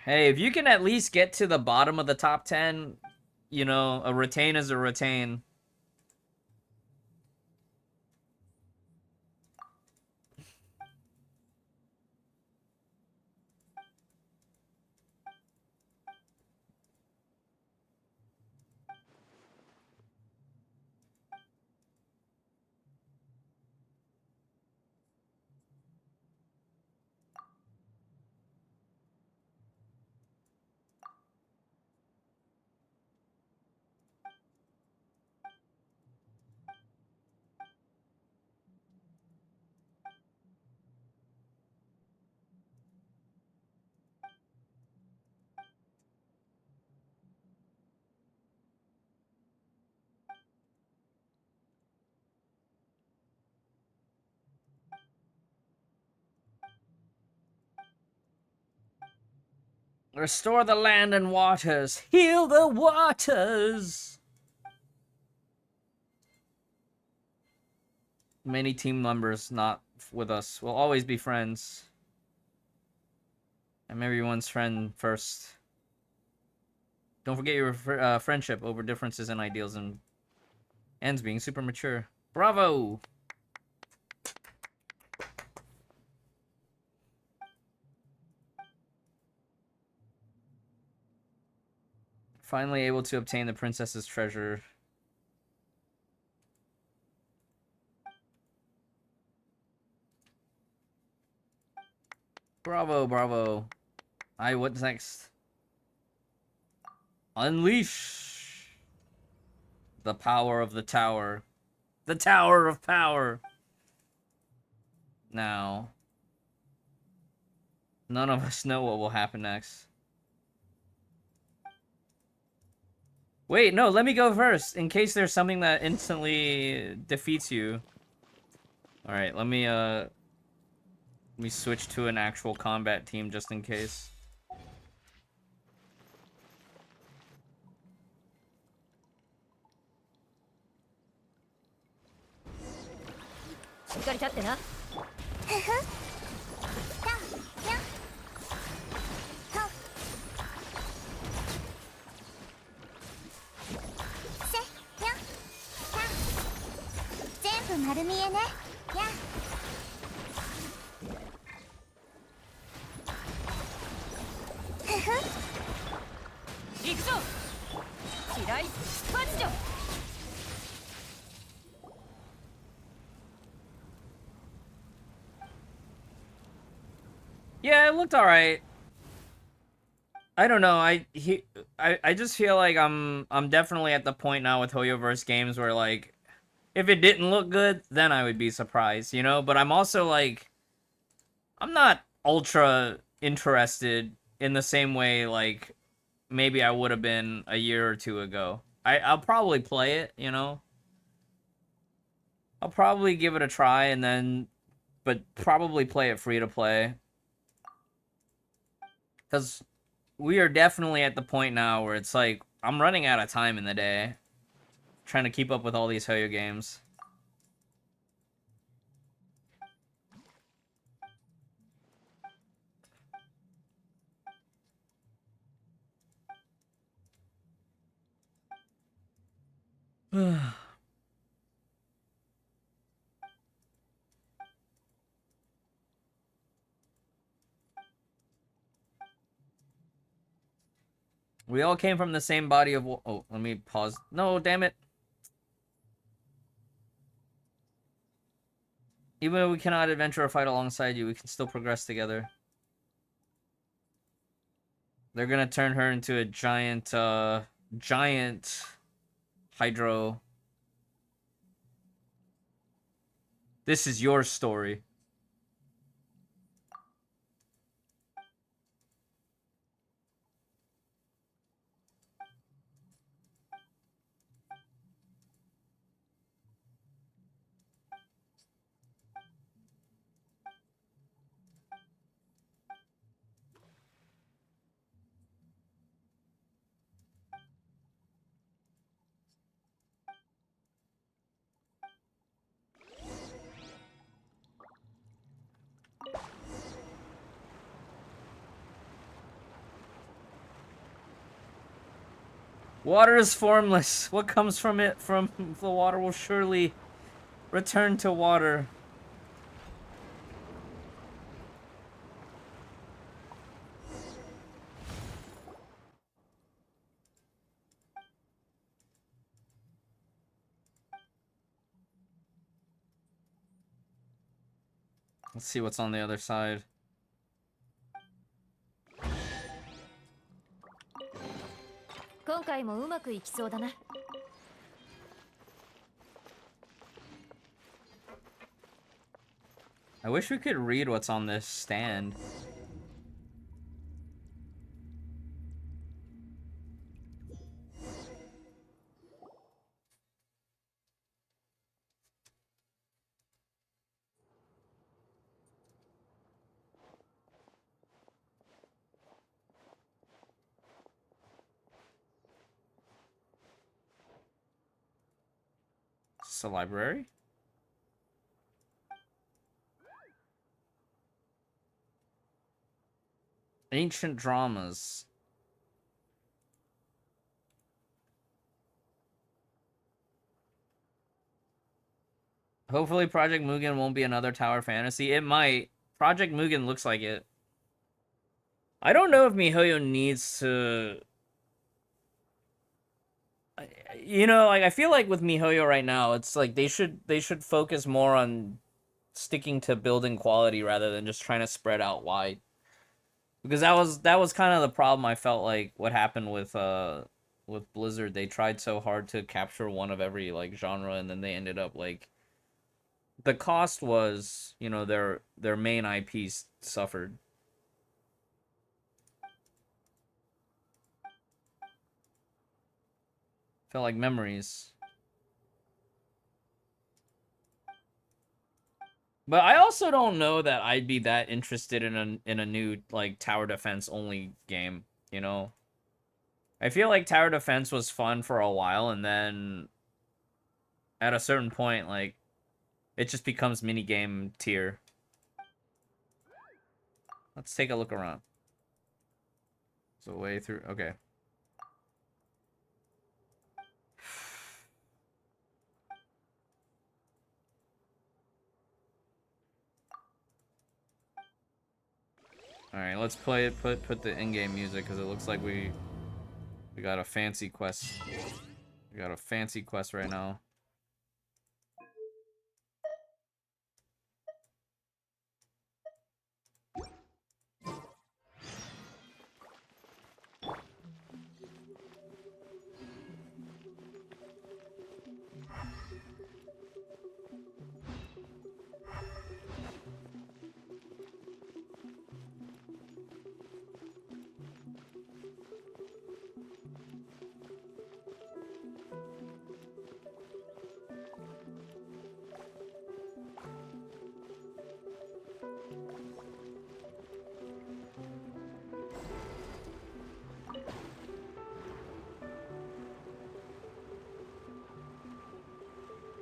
Hey, if you can at least get to the bottom of the top 10, you know, a retain is a retain. Restore the land and waters. Heal the waters. Many team members not with us will always be friends. I'm everyone's friend first. Don't forget your friendship over differences in ideals and ends being super mature. Bravo! Finally able to obtain the princess's treasure. Bravo, bravo. What's next? Unleash the power of the tower. The Tower of Power. Now, none of us know what will happen next. Wait, no, let me go first, in case there's something that instantly defeats you. Alright, let me switch to an actual combat team just in case. Yeah, it looked alright. I don't know. I just feel like I'm definitely at the point now with Hoyoverse games where like if it didn't look good, then I would be surprised, you know? But I'm also like I'm not ultra interested in the same way like maybe I would have been a year or two ago. I'll probably play it, you know? I'll probably give it a try and then but probably play it free to play. Cuz we are definitely at the point now where it's like I'm running out of time in the day trying to keep up with all these Hoyo games. We all came from the same body of... Oh, let me pause. No, damn it. Even if we cannot adventure or fight alongside you, we can still progress together. They're gonna turn her into a giant, giant hydro. This is your story. Water is formless. What comes from it, from the water, will surely return to water. Let's see what's on the other side. I wish we could read what's on this stand. Is this a library? Ancient dramas. Hopefully Project Mugen won't be another tower fantasy. It might. Project Mugen looks like it. I don't know if MiHoYo needs to... You know, like, I feel like with MiHoYo right now, it's like they should focus more on sticking to building quality rather than just trying to spread out wide. Because that was kind of the problem I felt like what happened with Blizzard. They tried so hard to capture one of every like genre, and then they ended up like the cost was, you know, their main IPs suffered. Felt like memories. But I also don't know that I'd be that interested in a new like tower defense only game, you know? I feel like tower defense was fun for a while, and then at a certain point, like, it just becomes minigame tier. Let's take a look around. So way through, okay. All right, let's play it. Put the in-game music because it looks like we got a fancy quest. We got a fancy quest right now.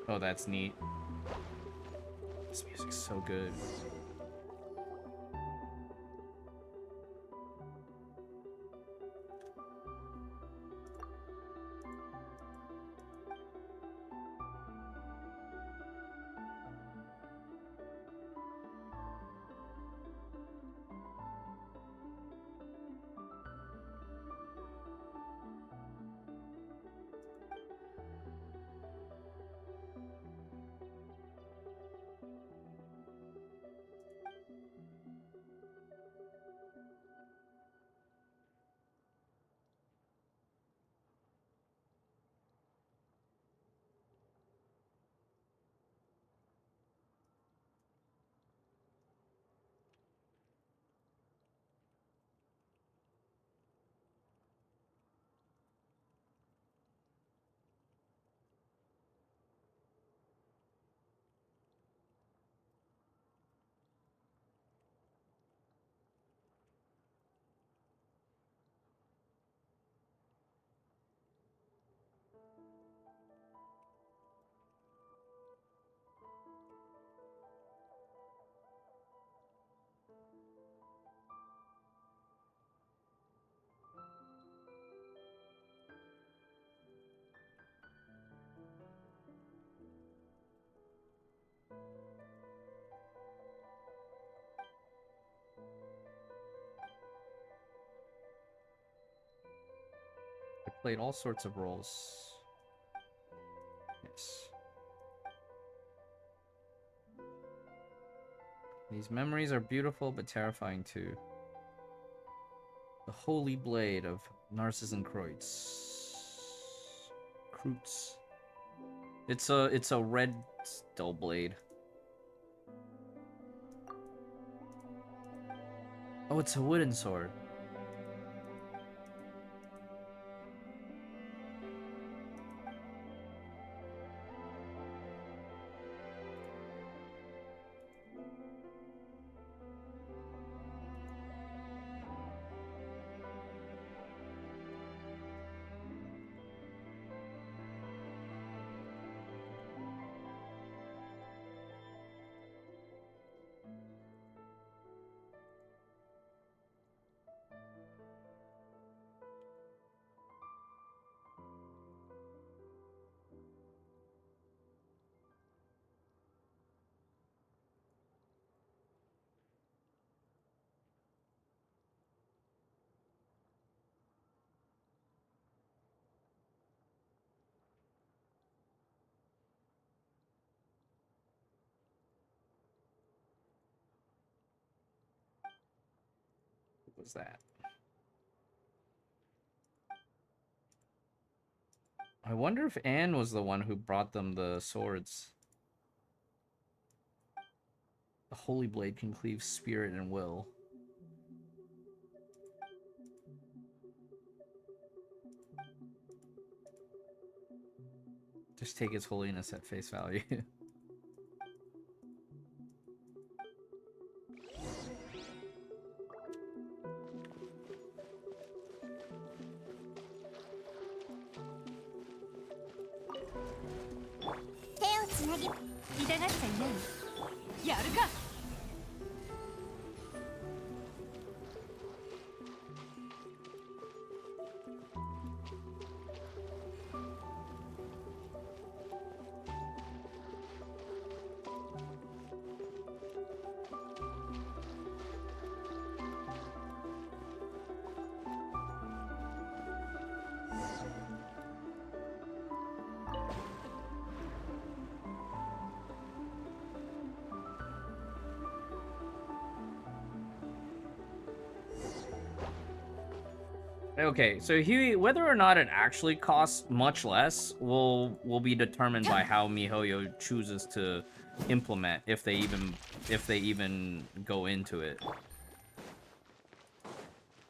Oh, that's neat. This music's so good. played all sorts of roles. Yes. These memories are beautiful but terrifying too. The Holy Blade of Narcissus and Kreutz. It's a red steel blade. Oh, it's a wooden sword. What was that? I wonder if Anne was the one who brought them the swords. The Holy Blade can cleave spirit and will. Just take His Holiness at face value. Okay, so whether or not it actually costs much less will be determined by how MiHoYo chooses to implement, if they even go into it.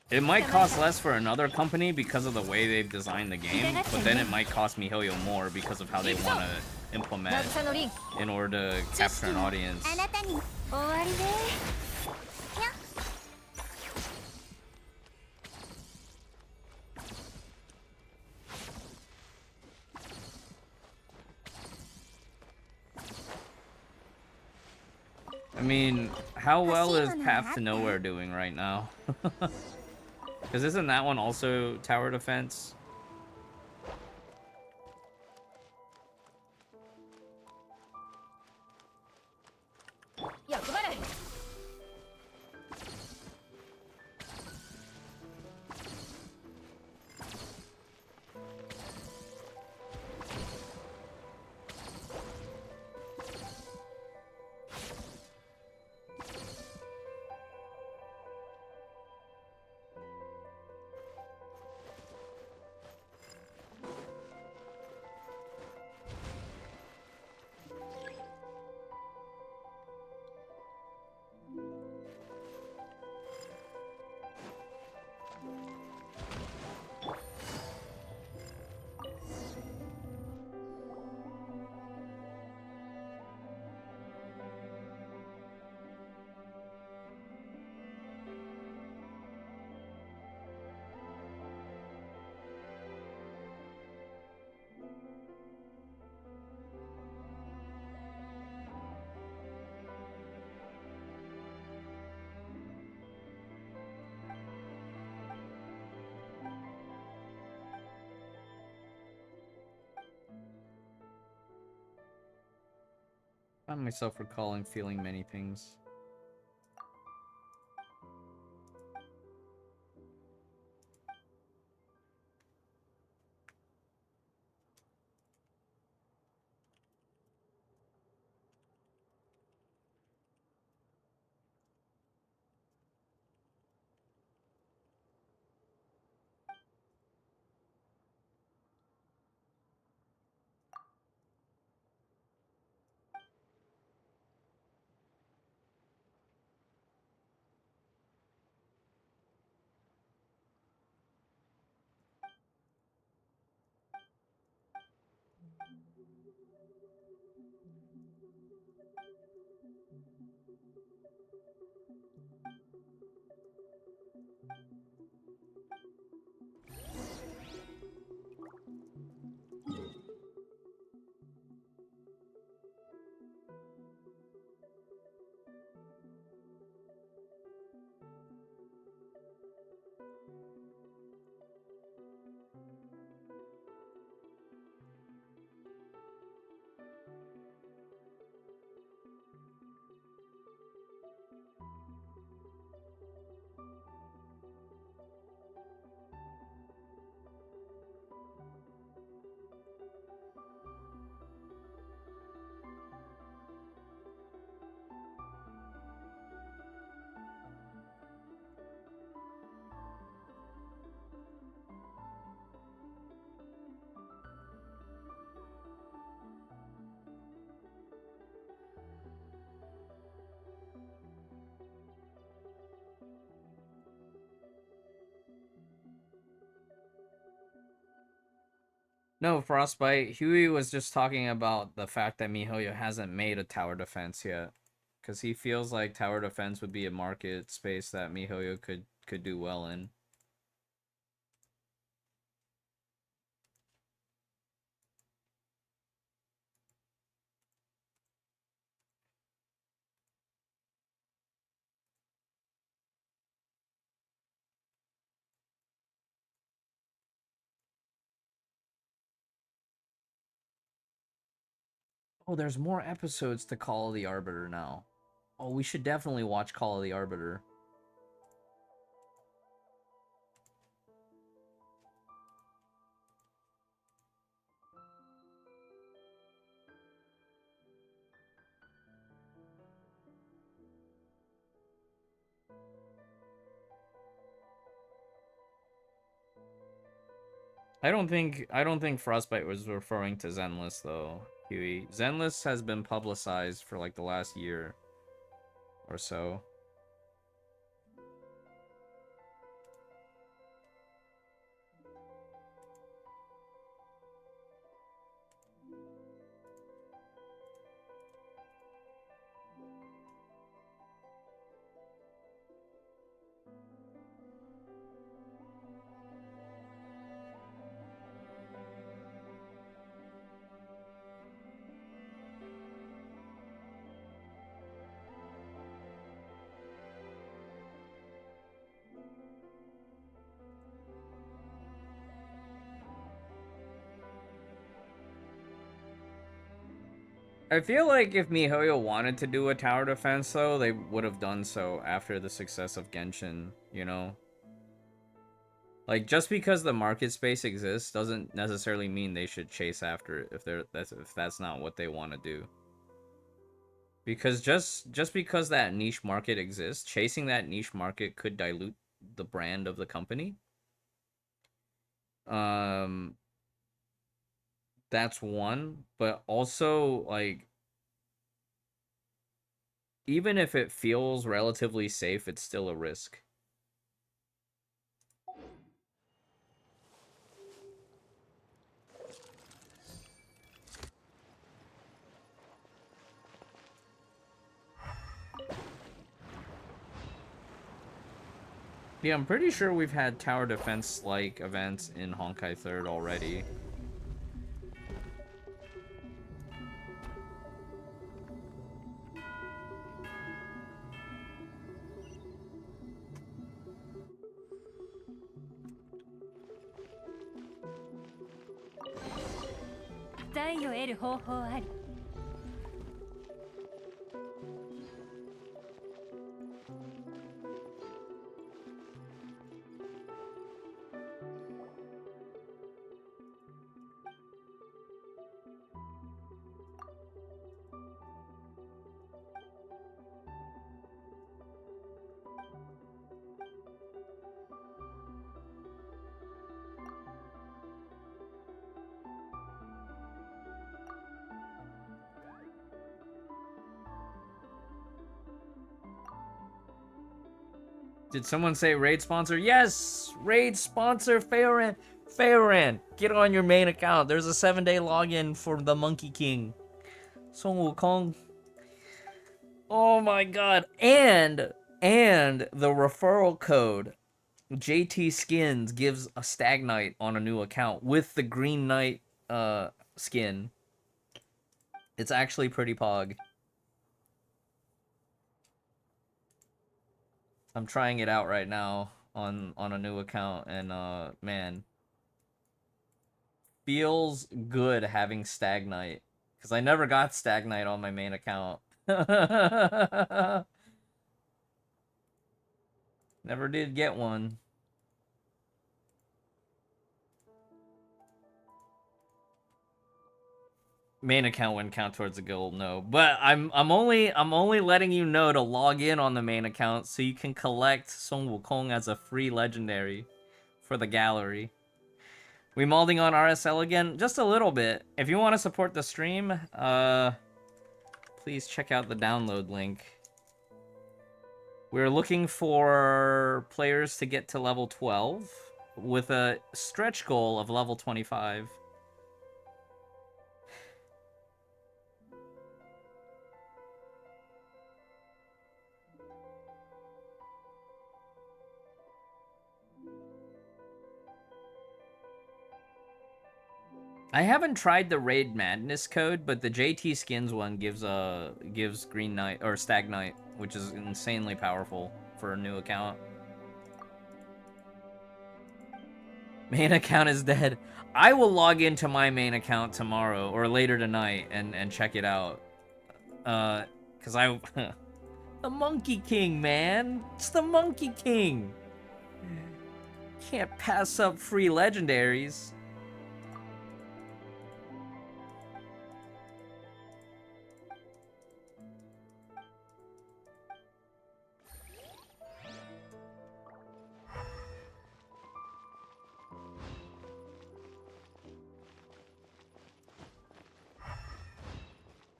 It might cost less for another company because of the way they've designed the game, but then it might cost MiHoYo more because of how they want to implement in order to capture an audience. I mean, how well is Path to Nowhere doing right now? Because isn't that one also tower defense? I find myself recalling feeling many things. No, Frostbite. Huey was just talking about the fact that MiHoYo hasn't made a tower defense yet. Because he feels like tower defense would be a market space that MiHoYo could do well in. Oh, there's more episodes to Call of the Arbiter now. Oh, we should definitely watch Call of the Arbiter. I don't think Frostbite was referring to Zenless though, Huey. Zenless has been publicized for like the last year or so. I feel like if MiHoYo wanted to do a tower defense, though, they would have done so after the success of Genshin, you know? Like, just because the market space exists doesn't necessarily mean they should chase after it if that's not what they want to do. Because just because that niche market exists, chasing that niche market could dilute the brand of the company. That's one, but also, like, even if it feels relatively safe, it's still a risk. Yeah, I'm pretty sure we've had tower defense-like events in Honkai 3rd already. Did someone say raid sponsor? Yes! Raid sponsor Faoran. Faoran, get on your main account. There's a 7-day login for the Monkey King. Son Wukong. Oh my god. And the referral code JT Skins gives a Stag Knight on a new account with the Green Knight skin. It's actually pretty pog. I'm trying it out right now on a new account, and man, feels good having Stag Knight, because I never got Stag Knight on my main account. Never did get one. Main account wouldn't count towards the guild, no. But I'm only letting you know to log in on the main account so you can collect Song Wukong as a free legendary for the gallery. We molding on RSL again? Just a little bit. If you want to support the stream, please check out the download link. We're looking for players to get to level 12 with a stretch goal of level 25. I haven't tried the Raid Madness code, but the JT Skins one gives Green Knight or Stag Knight, which is insanely powerful for a new account. Main account is dead. I will log into my main account tomorrow or later tonight and check it out. Cause I the Monkey King, man. It's the Monkey King. Can't pass up free legendaries.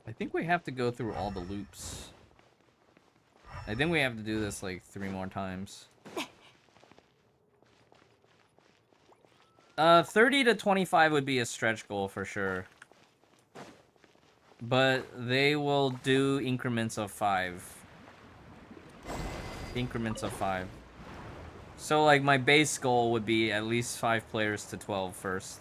I think we have to go through all the loops. I think we have to do this like 3 more times. 30 to 25 would be a stretch goal for sure. But they will do increments of 5. Increments of 5. So like my base goal would be at least 5 players to 12 first.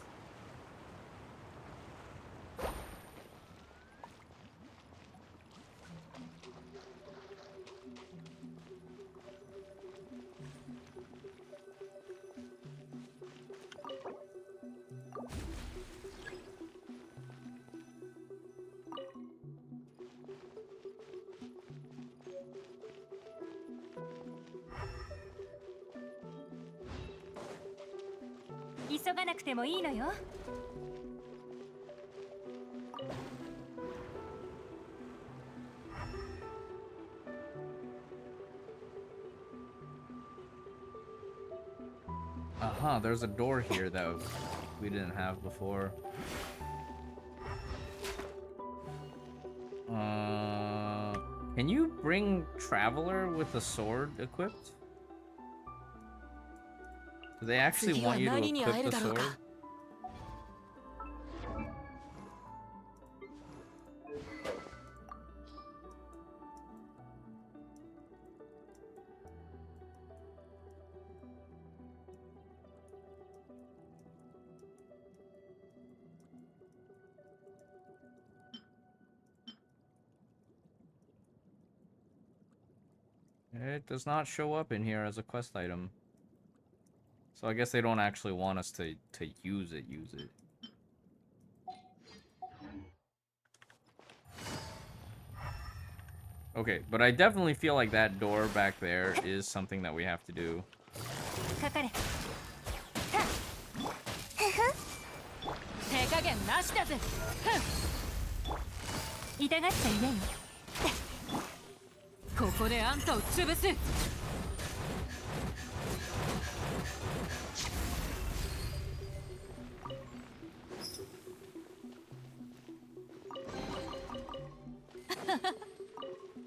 There's a door here that we didn't have before. Can you bring Traveler with a sword equipped? Do they actually want you to equip the sword? It does not show up in here as a quest item. So I guess they don't actually want us to use it. Okay, but I definitely feel like that door back there is something that we have to do.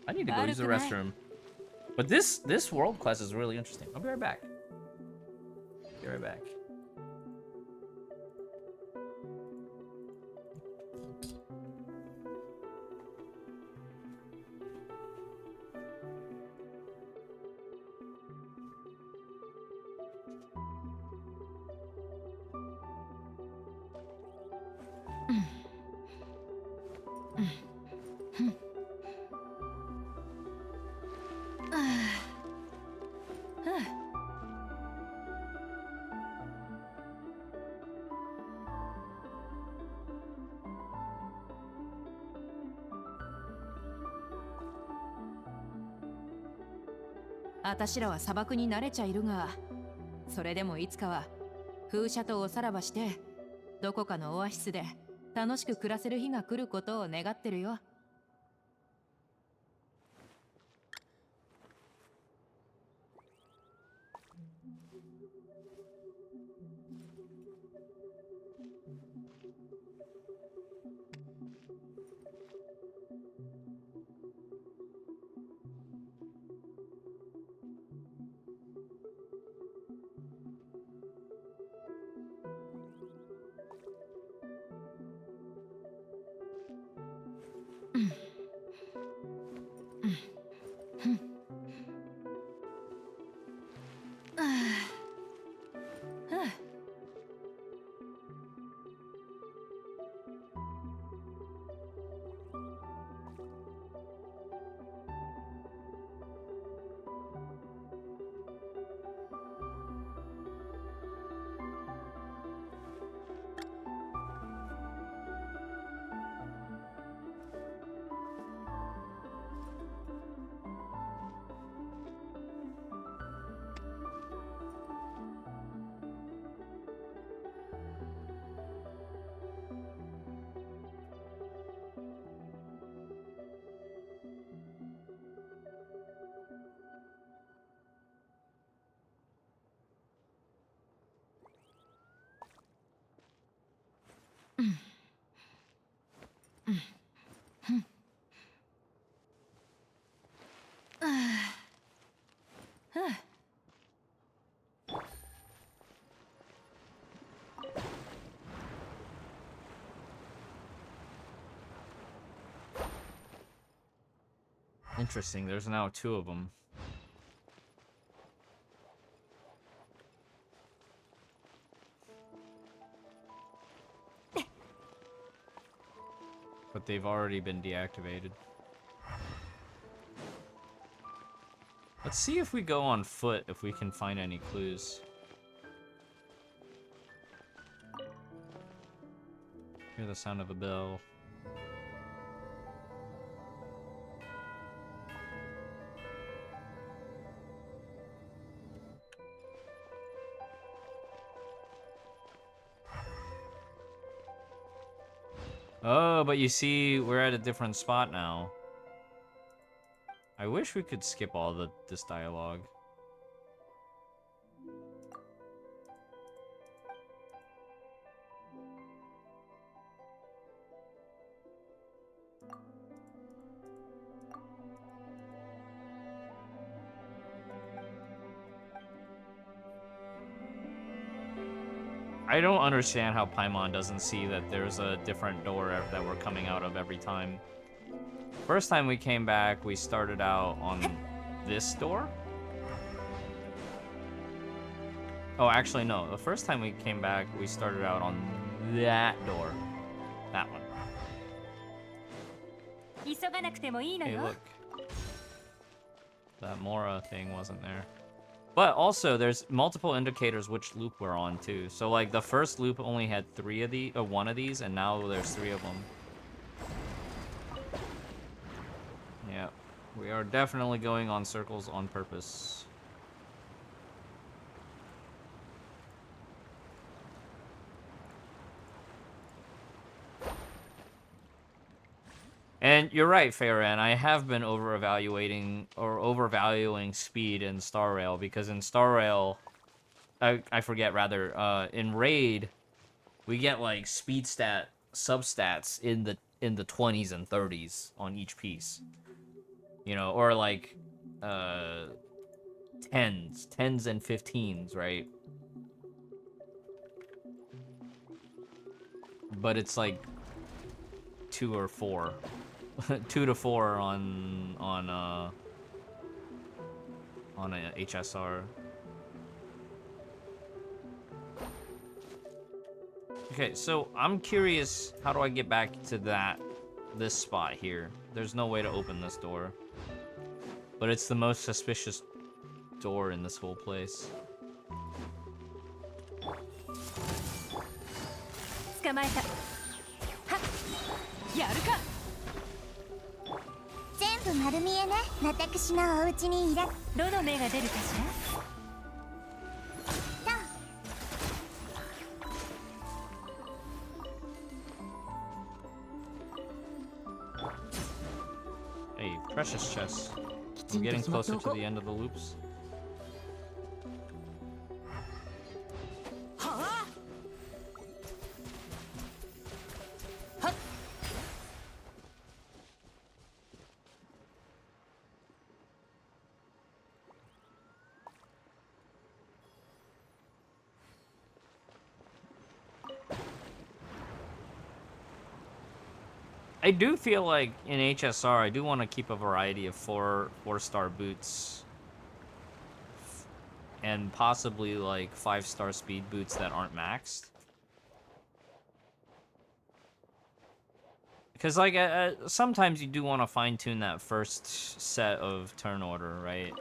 I need to go use the restroom. But this world quest is really interesting. I'll be right back. Be right back. 私らは砂漠に慣れちゃいるが、それでもいつかは風車とおさらばしてどこかのオアシスで楽しく暮らせる日が来ることを願ってるよ。Interesting, there's now 2 of them. But they've already been deactivated. Let's see if we go on foot, if we can find any clues. Hear the sound of a bell. Oh, but you see, we're at a different spot now. I wish we could skip all this dialogue. I don't understand how Paimon doesn't see that there's a different door that we're coming out of every time. First time we came back, we started out on this door? Oh, actually, no. The first time we came back, we started out on that door. That one. Hey, look. That Mora thing wasn't there. But also, there's multiple indicators which loop we're on, too. So, like, the first loop only had 3 of these, or 1 of these, and now there's 3 of them. Yeah, we are definitely going on circles on purpose. And you're right, Farron. I have been overvaluing speed in Star Rail, because in Star Rail, I forget rather, in Raid, we get like speed stat substats in the 20s and 30s on each piece. You know, or like 10s and 15s, right? But it's like 2 or 4. 2 to 4 on a HSR. Okay, so I'm curious, how do I get back to that this spot here. There's no way to open this door. But it's the most suspicious door in this whole place. 捕まえた。はっ、やるか。全部丸見えね。私のお家にいら。どの目が出るかしら。 Hey, precious chest. We're getting closer to the end of the loops. I do feel like in HSR, I do want to keep a variety of four-star boots. And possibly like 5-star speed boots that aren't maxed. Because like sometimes you do want to fine-tune that first set of turn order, right?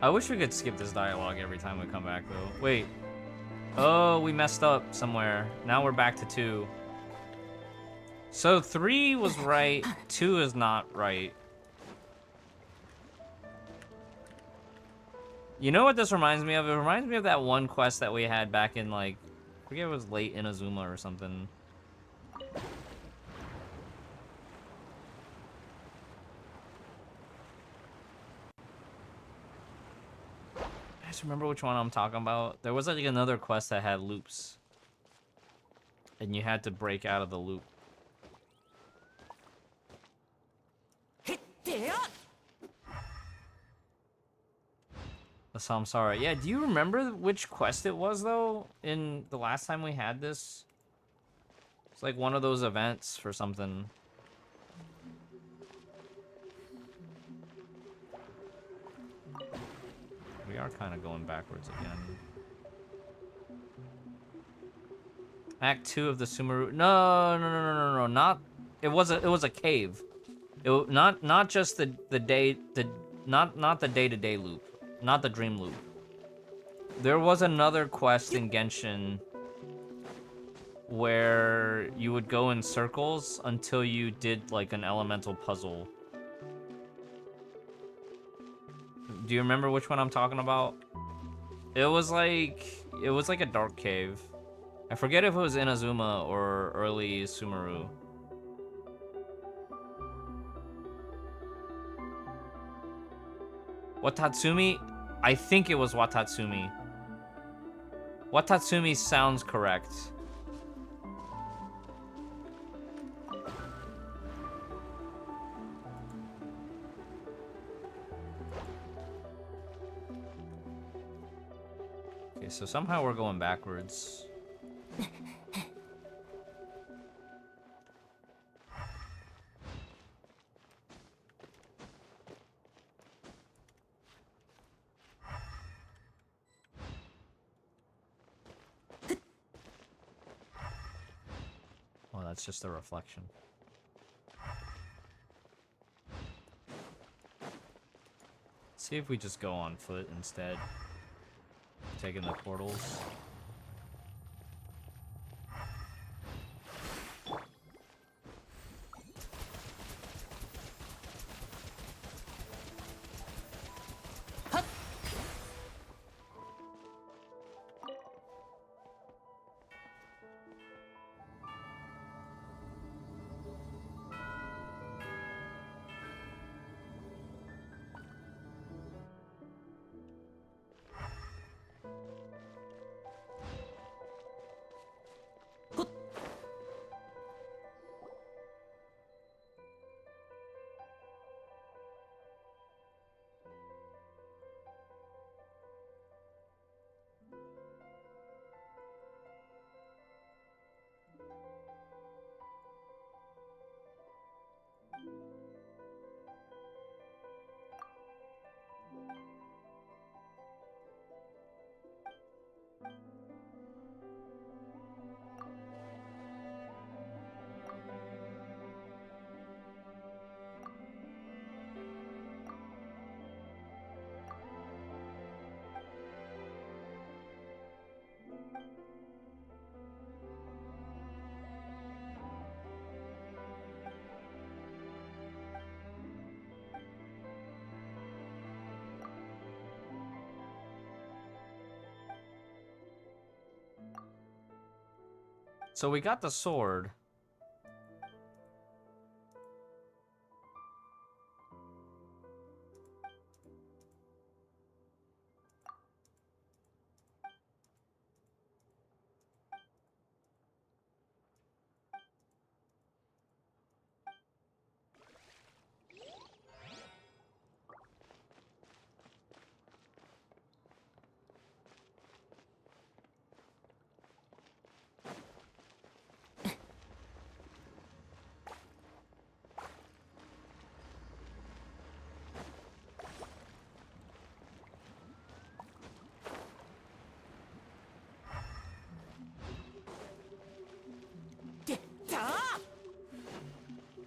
I wish we could skip this dialogue every time we come back, though. Wait. Oh, we messed up somewhere. Now we're back to 2. So 3 was right, 2 is not right. You know what this reminds me of? It reminds me of that one quest that we had back in, like, I forget it was late Inazuma or something. I just remember which one I'm talking about. There was like another quest that had loops. And you had to break out of the loop. So I'm sorry. Yeah, do you remember which quest it was, though, in the last time we had this? It's like one of those events for something. We are kind of going backwards again. Act 2 of the Sumeru. No, not. It was a cave. Not just the day not the day-to-day loop. Not the dream loop. There was another quest in Genshin where you would go in circles until you did like an elemental puzzle. Do you remember which one I'm talking about? It was like a dark cave. I forget if it was Inazuma or early Sumeru. Watatsumi? I think it was Watatsumi. Watatsumi sounds correct. Okay, so somehow we're going backwards. Well, that's just a reflection. See if we just go on foot instead. Taking the portals. So we got the sword.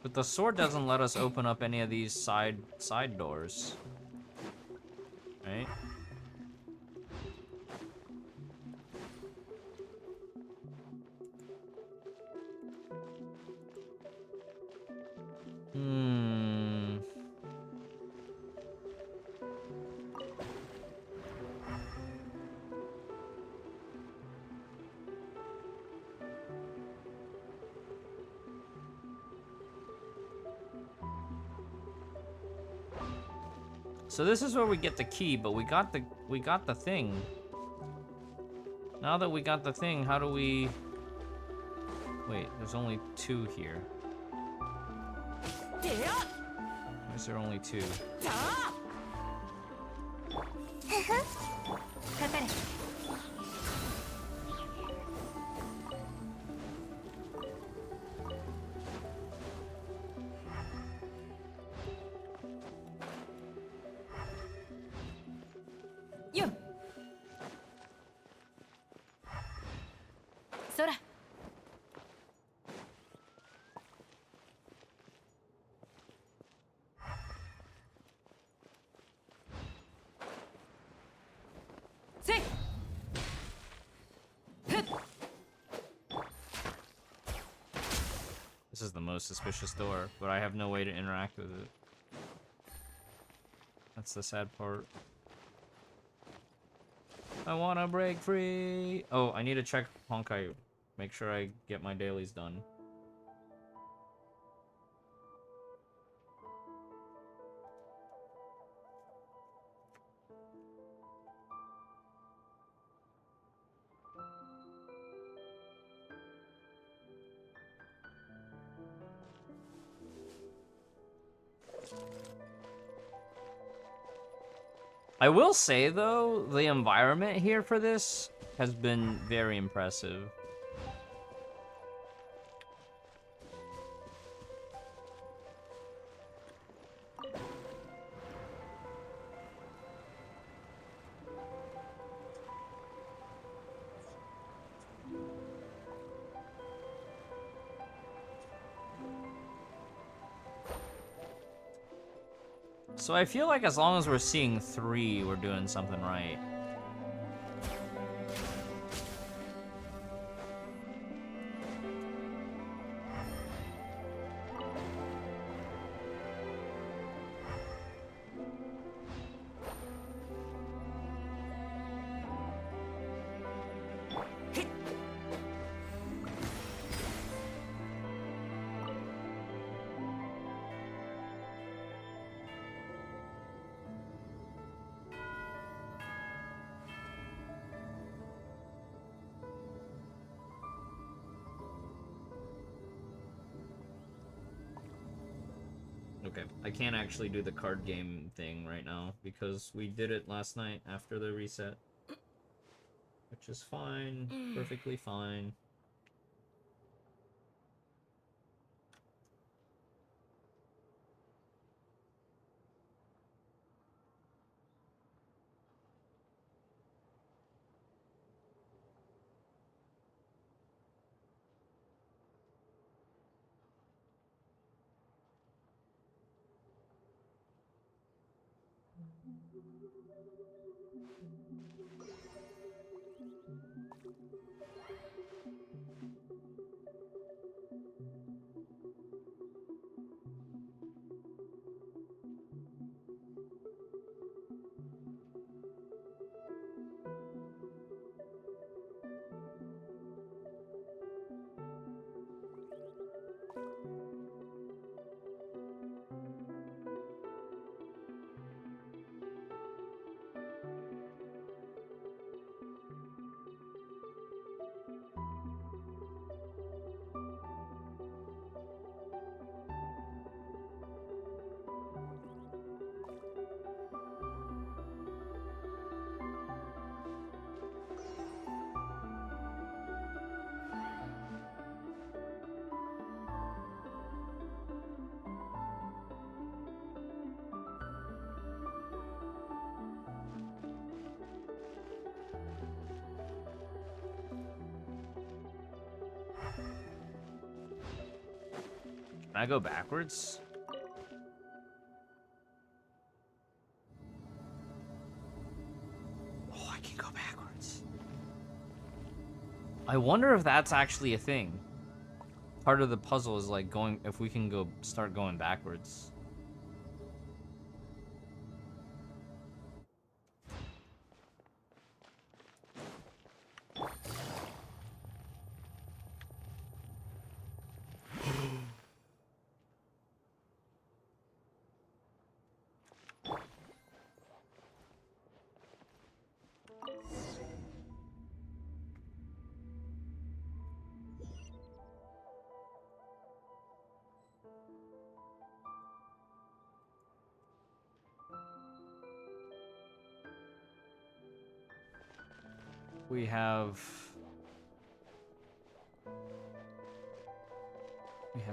But the sword doesn't let us open up any of these side doors. Right? Hmm. So this is where we get the key, but we got the thing. Now that we got the thing, how do we... Wait, there's only 2 here. Why is there only 2? This is the most suspicious door, but I have no way to interact with it. That's the sad part. I wanna break free! Oh, I need to check Honkai. Make sure I get my dailies done. I will say, though, the environment here for this has been very impressive. So I feel like as long as we're seeing 3, we're doing something right. Okay, I can't actually do the card game thing right now because we did it last night after the reset. Which is fine, perfectly fine. Can I go backwards? Oh, I can go backwards. I wonder if that's actually a thing. Part of the puzzle is like going, if we can go, start going backwards. We have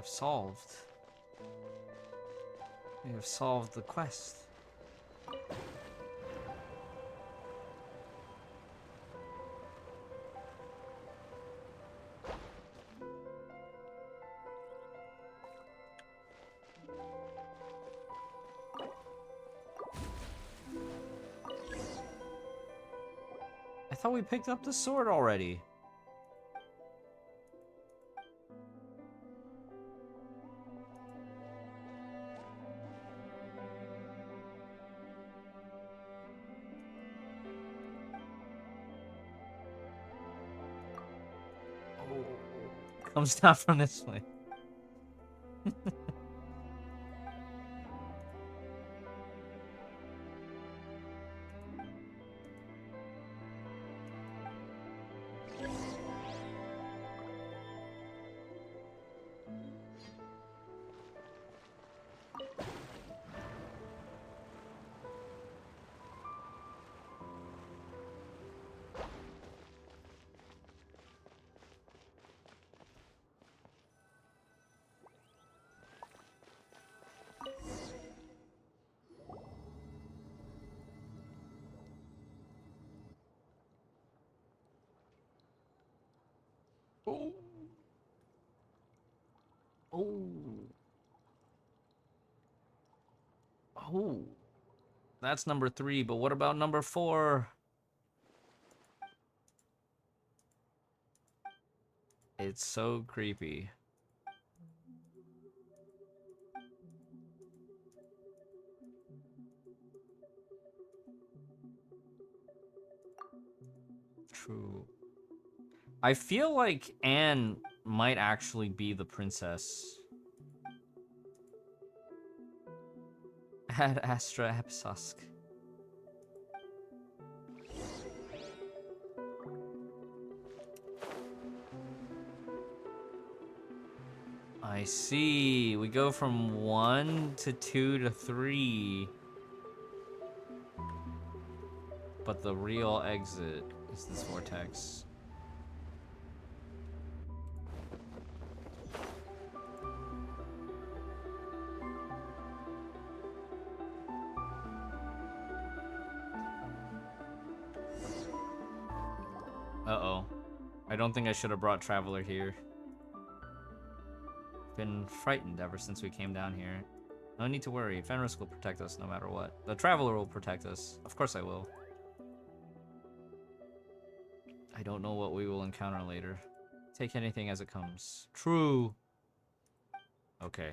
solved. We have solved the quest. I thought we picked up the sword already. Comes down from this way. Oh. Oh. Ooh. That's number 3, but what about number 4? It's so creepy. True. I feel like Anne might actually be the princess. Ad Astra Epsosk. I see. We go from 1 to 2 to 3. But the real exit is this vortex. Uh-oh. I don't think I should have brought Traveler here. Been frightened ever since we came down here. No need to worry. Fenris will protect us no matter what. The Traveler will protect us. Of course I will. I don't know what we will encounter later. Take anything as it comes. True. Okay.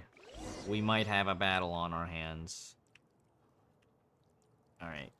We might have a battle on our hands. Alright.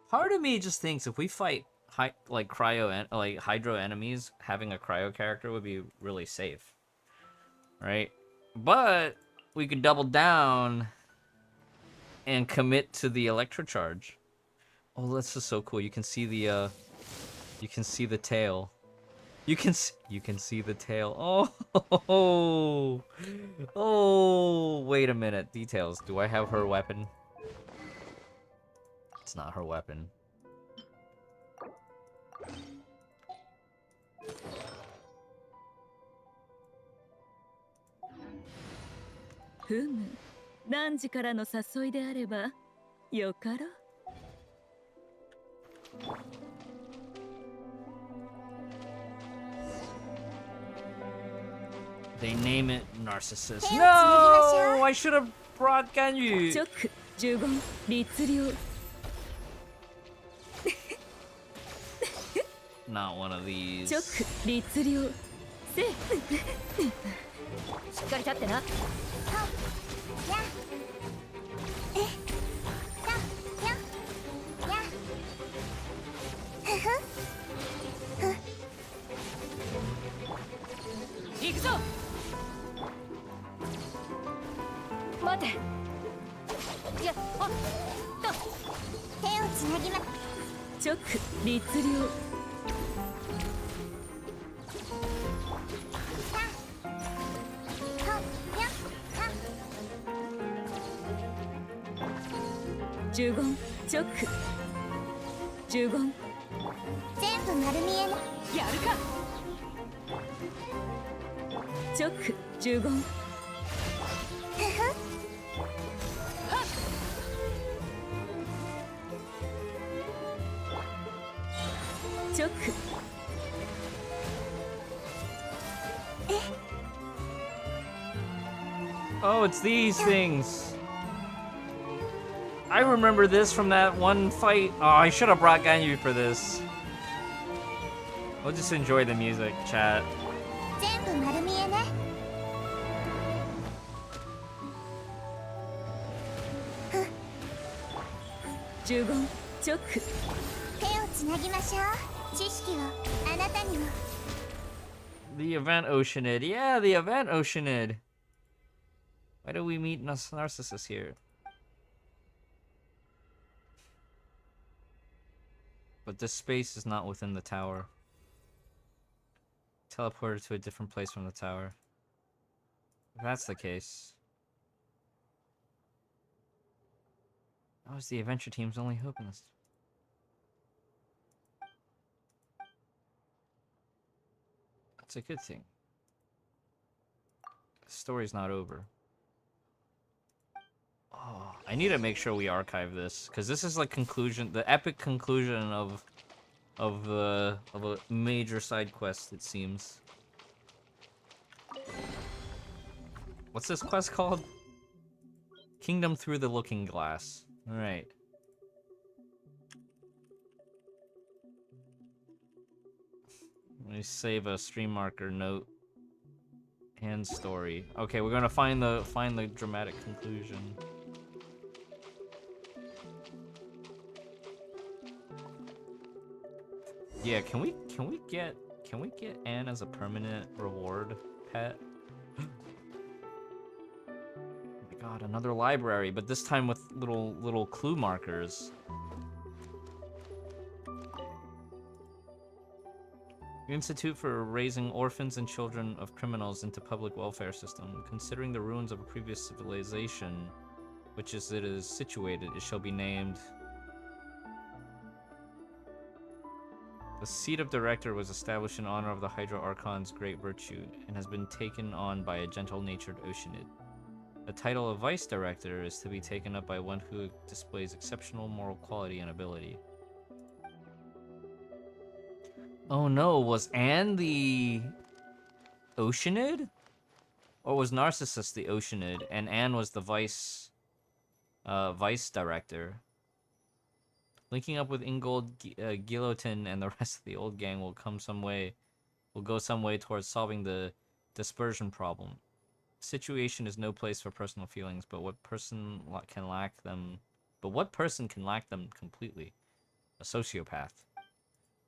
Part of me just thinks if we fight like hydro enemies, having a cryo character would be really safe, right? But we could double down and commit to the electrocharge. Oh, that's just so cool. You can see the tail. You can see the tail. Oh, oh, wait a minute. Details. Do I have her weapon? It's not her weapon. They name it Narcissus. No! I should have brought Ganyu. Not one of these. Oh, it's these things. I remember this from that one fight. Oh, I should have brought Ganyu for this. We'll just enjoy the music, chat. The event Oceanid. Yeah, the event Oceanid. Why do we meet Narcissus here? But this space is not within the tower. Teleported to a different place from the tower. If that's the case. How is the adventure team's only hope in this? That's a good thing. The story's not over. Oh, I need to make sure we archive this, because this is like conclusion, the epic conclusion of a major side quest, it seems. What's this quest called? Kingdom Through the Looking Glass. Alright. Let me save a stream marker note. And story. Okay, we're gonna find the dramatic conclusion. Yeah, can we get Anne as a permanent reward pet? Oh my god, another library, but this time with little clue markers. Institute for Raising Orphans and Children of Criminals into Public Welfare System. Considering the ruins of a previous civilization, which is it is situated, it shall be named. The seat of director was established in honor of the Hydra Archon's great virtue, and has been taken on by a gentle-natured Oceanid. The title of vice director is to be taken up by one who displays exceptional moral quality and ability. Oh no, was Anne the Oceanid? Or was Narcissus the Oceanid, and Anne was the vice director? Linking up with Ingold, Guillotine, and the rest of the old gang will go some way towards solving the dispersion problem. Situation is no place for personal feelings, but what person can lack them completely? A sociopath.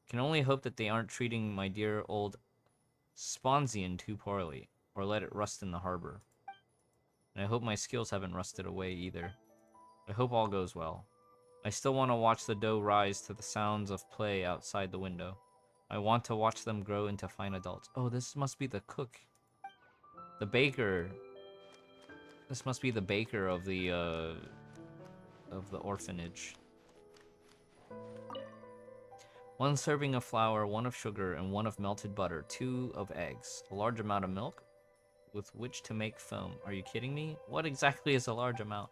Can only hope that they aren't treating my dear old Sponsian too poorly, or let it rust in the harbor. And I hope my skills haven't rusted away either. I hope all goes well. I still want to watch the doe rise to the sounds of play outside the window. I want to watch them grow into fine adults. Oh, this must be the cook. The baker. This must be the baker of the orphanage. 1 serving of flour, 1 of sugar, and 1 of melted butter, 2 of eggs. A large amount of milk with which to make foam. Are you kidding me? What exactly is a large amount?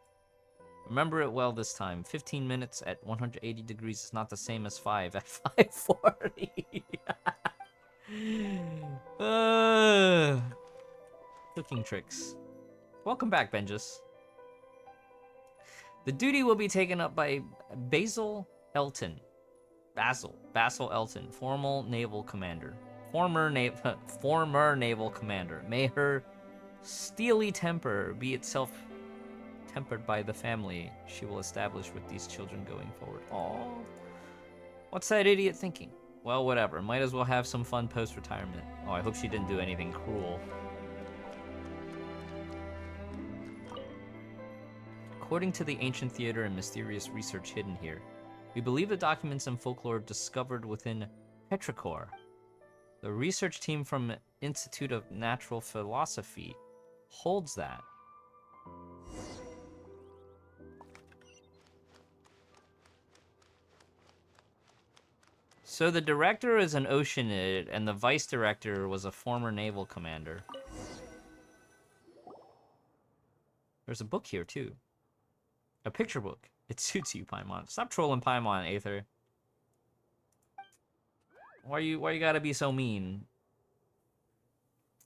Remember it well this time. 15 minutes at 180 degrees is not the same as 5 at 540. Cooking tricks. Welcome back, Benjus. The duty will be taken up by Basil Elton. Basil Elton, former naval commander. May her steely temper be itself tempered by the family she will establish with these children going forward. Aww. What's that idiot thinking? Well, whatever. Might as well have some fun post-retirement. Oh, I hope she didn't do anything cruel. According to the ancient theater and mysterious research hidden here, we believe the documents and folklore discovered within Petrichor. The research team from Institute of Natural Philosophy holds that. So the director is an Oceanid, and the vice director was a former naval commander. There's a book here, too. A picture book. It suits you, Paimon. Stop trolling Paimon, Aether. Why you gotta be so mean?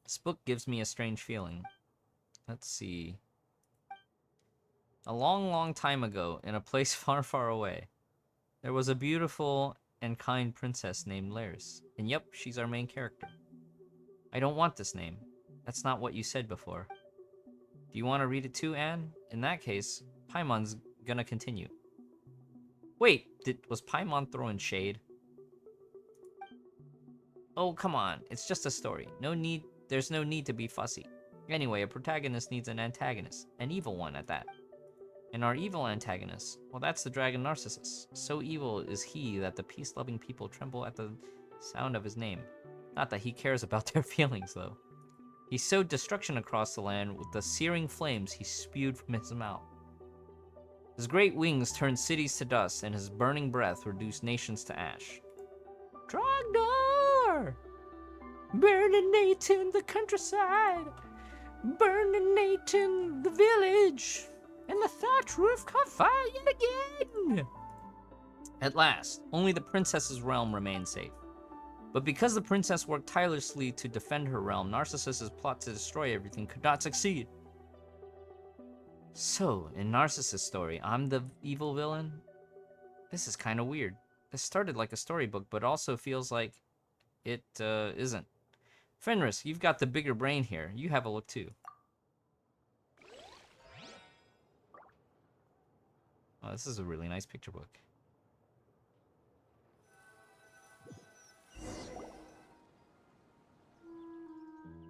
This book gives me a strange feeling. Let's see. A long, long time ago, in a place far, far away, there was a beautiful and kind princess named Laris. And yep, she's our main character. I don't want this name. That's not what you said before. Do you want to read it too, Anne? In that case, Paimon's gonna continue. Wait, was Paimon throwing shade? Oh, come on. It's just a story. There's no need to be fussy. Anyway, a protagonist needs an antagonist. An evil one at that. And our evil antagonist, well, that's the dragon Narcissus. So evil is he that the peace-loving people tremble at the sound of his name. Not that he cares about their feelings, though. He sowed destruction across the land with the searing flames he spewed from his mouth. His great wings turned cities to dust, and his burning breath reduced nations to ash. Trogdor! Burninating the countryside, burninating the village, and the thatch roof caught fire yet again! At last, only the princess's realm remained safe. But because the princess worked tirelessly to defend her realm, Narcissus's plot to destroy everything could not succeed. So, in Narcissus' story, I'm the evil villain? This is kind of weird. This started like a storybook, but also feels like it isn't. Fenris, you've got the bigger brain here. You have a look too. Oh, this is a really nice picture book.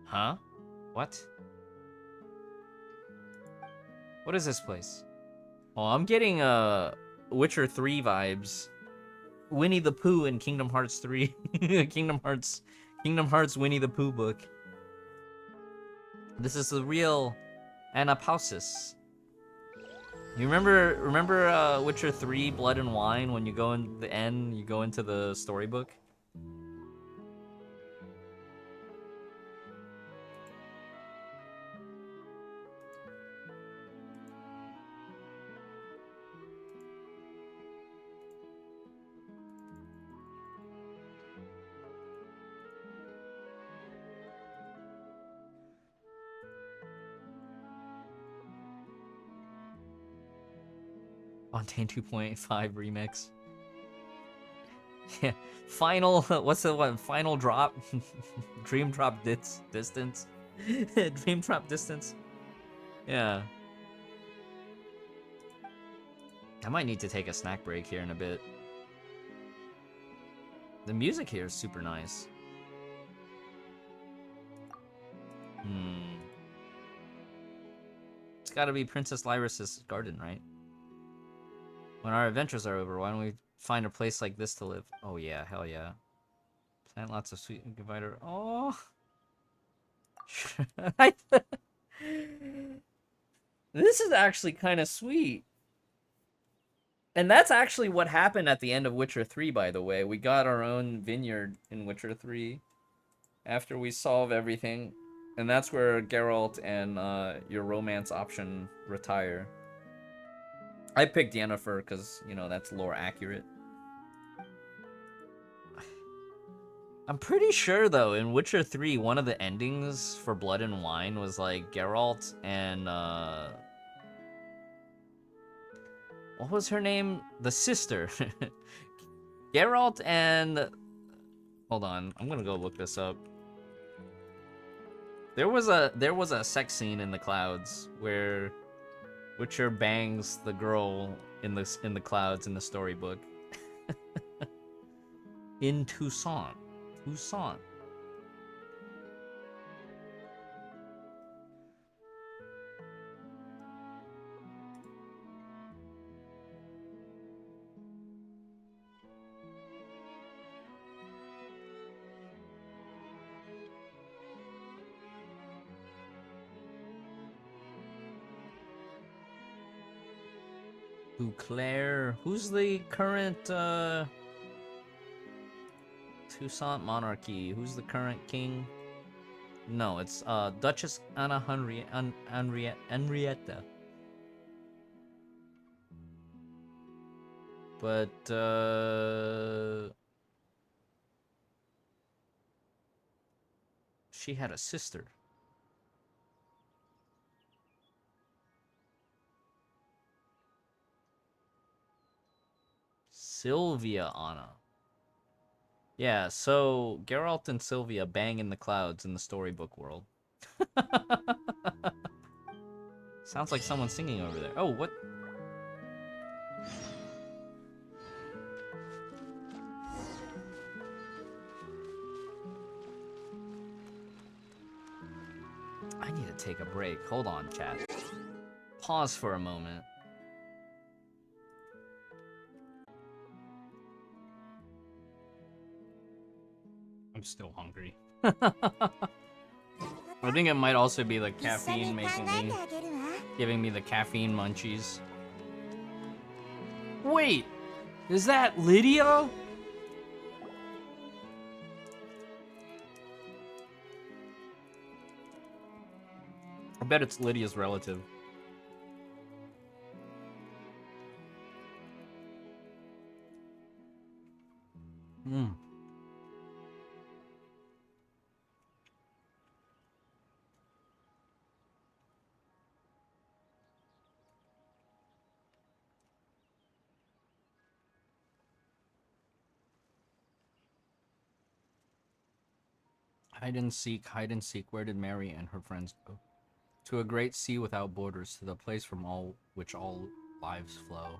Huh? What? What is this place? Oh, I'm getting Witcher 3 vibes. Winnie the Pooh in Kingdom Hearts 3. Kingdom Hearts Winnie the Pooh book. This is the real Anapausis. You remember Witcher 3 Blood and Wine, when you go in the end, you go into the storybook? Fontaine 2.5 remix. Yeah, final. What's the one? Final drop. Dream drop distance. Dream drop distance. Yeah. I might need to take a snack break here in a bit. The music here is super nice. It's gotta be Princess Lyris's garden, right? When our adventures are over, why don't we find a place like this to live? Oh yeah, hell yeah. Plant lots of sweet and provider. Oh. This is actually kind of sweet. And that's actually what happened at the end of Witcher 3, by the way. We got our own vineyard in Witcher 3 after we solve everything. And that's where Geralt and your romance option retire. I picked Yennefer because, you know, that's lore accurate. I'm pretty sure, though, in Witcher 3, one of the endings for Blood and Wine was, like, Geralt and, what was her name? The sister. Geralt and... Hold on, I'm gonna go look this up. There was a sex scene in the clouds where Witcher bangs the girl in the clouds in the storybook. In Toussaint. Claire, who's the current Toussaint monarchy? Who's the current king? No, it's Duchess Anna Henrietta. But she had a sister. Sylvia Anna. Yeah, so Geralt and Sylvia bang in the clouds in the storybook world. Sounds like someone singing over there. Oh, what? I need to take a break. Hold on, chat. Pause for a moment. I'm still hungry. I think it might also be the caffeine giving me the caffeine munchies. Wait, is that Lydia? I bet it's Lydia's relative. Hmm. Hide and seek, hide and seek. Where did Mary and her friends go? To a great sea without borders, to the place from all which all lives flow.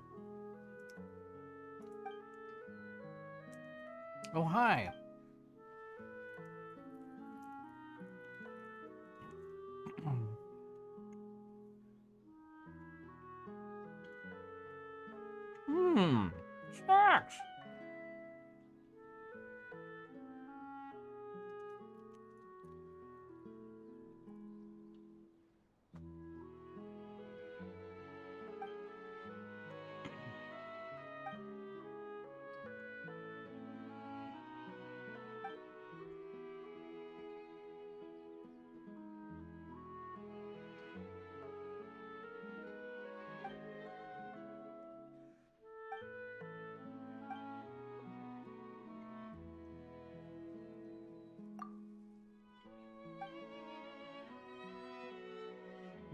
Oh, hi. Snacks.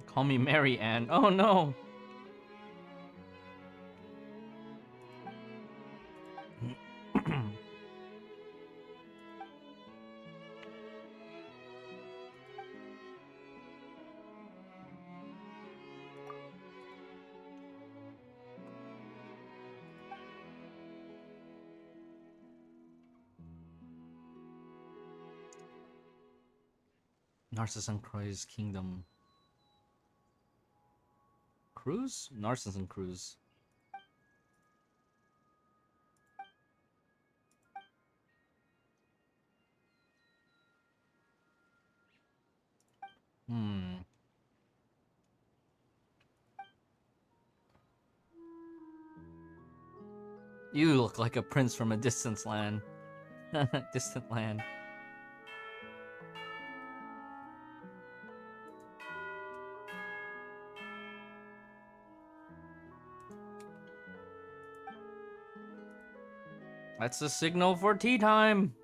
Call me Mary Ann. Oh no. Narcissus and Croy's Kingdom. Cruise? Narcissus and Cruise. You look like a prince from a distant land. Distant land. That's the signal for tea time.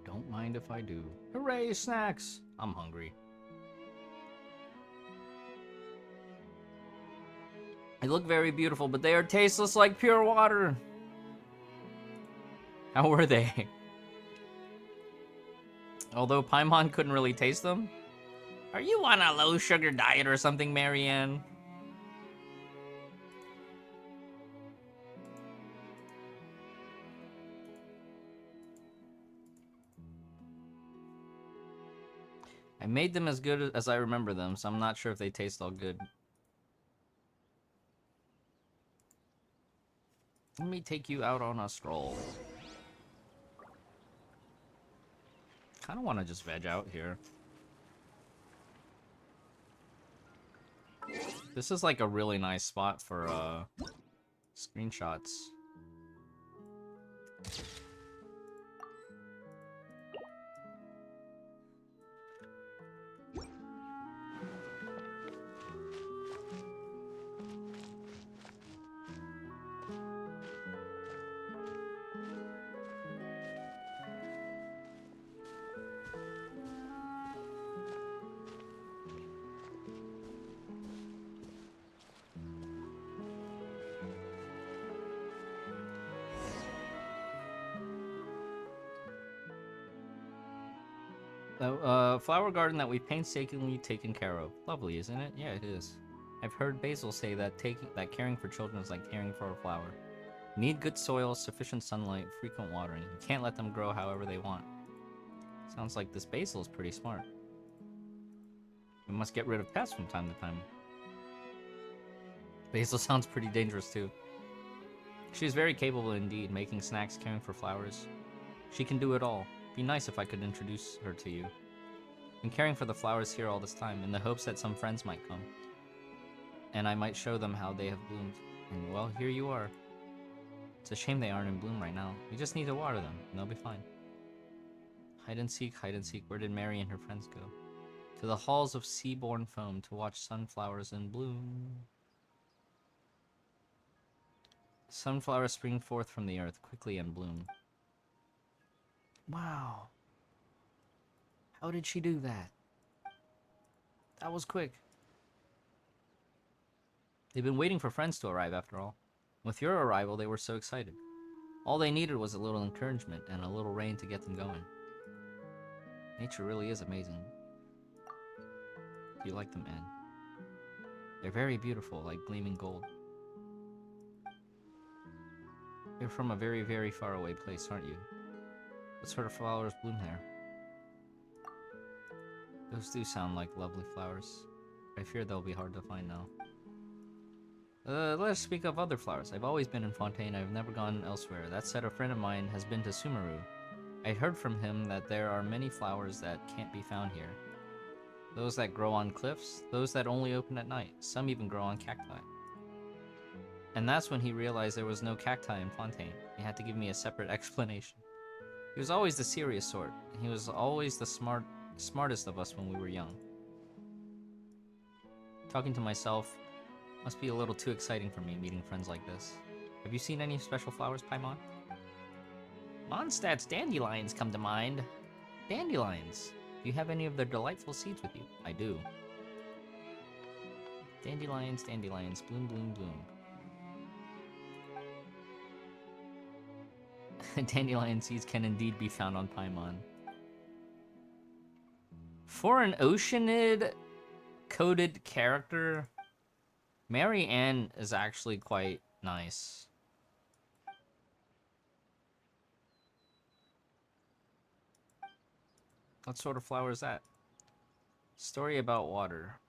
Don't mind if I do. Hooray, snacks! I'm hungry. They look very beautiful, but they are tasteless like pure water. How were they? Although Paimon couldn't really taste them. Are you on a low sugar diet or something, Marianne? I made them as good as I remember them, so I'm not sure if they taste all good. Let me take you out on a stroll. Kind of want to just veg out here. This is like a really nice spot for screenshots. Flower garden that we've painstakingly taken care of. Lovely, isn't it? Yeah, it is. I've heard Basil say that caring for children is like caring for a flower. Need good soil, sufficient sunlight, frequent watering. You can't let them grow however they want. Sounds like this basil is pretty smart. We must get rid of pests from time to time. Basil sounds pretty dangerous too. She is very capable indeed, making snacks, caring for flowers. She can do it all. Be nice if I could introduce her to you. Been caring for the flowers here all this time, in the hopes that some friends might come. And I might show them how they have bloomed. And well, here you are. It's a shame they aren't in bloom right now. We just need to water them, and they'll be fine. Hide and seek, where did Mary and her friends go? To the halls of sea-born foam to watch sunflowers in bloom. Sunflowers spring forth from the earth, quickly and bloom. Wow. How did she do that? That was quick. They've been waiting for friends to arrive after all. With your arrival, they were so excited. All they needed was a little encouragement and a little rain to get them going. Nature really is amazing. Do you like them, Anne? They're very beautiful, like gleaming gold. You're from a very, very far away place, aren't you? What sort of flowers bloom there? Those do sound like lovely flowers. I fear they'll be hard to find now. Let's speak of other flowers. I've always been in Fontaine. I've never gone elsewhere. That said, a friend of mine has been to Sumeru. I heard from him that there are many flowers that can't be found here. Those that grow on cliffs, those that only open at night. Some even grow on cacti. And that's when he realized there was no cacti in Fontaine. He had to give me a separate explanation. He was always the serious sort. He was always the smartest of us when we were young. Talking to myself must be a little too exciting for me, meeting friends like this. Have you seen any special flowers, Paimon? Mondstadt's dandelions come to mind. Dandelions. Do you have any of their delightful seeds with you? I do. Dandelions, dandelions, bloom, bloom, bloom. Dandelion seeds can indeed be found on Paimon. For an Oceanid-coded character, Mary Ann is actually quite nice. What sort of flower is that? Story about water.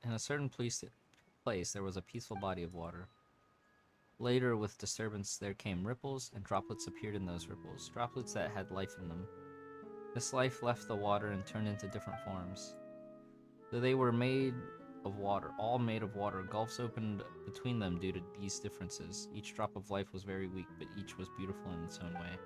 In a certain place there was a peaceful body of water. Later, with disturbance, there came ripples, and droplets appeared in those ripples, droplets that had life in them. This life left the water and turned into different forms. Though they were made of water, all made of water, gulfs opened between them due to these differences. Each drop of life was very weak, but each was beautiful in its own way.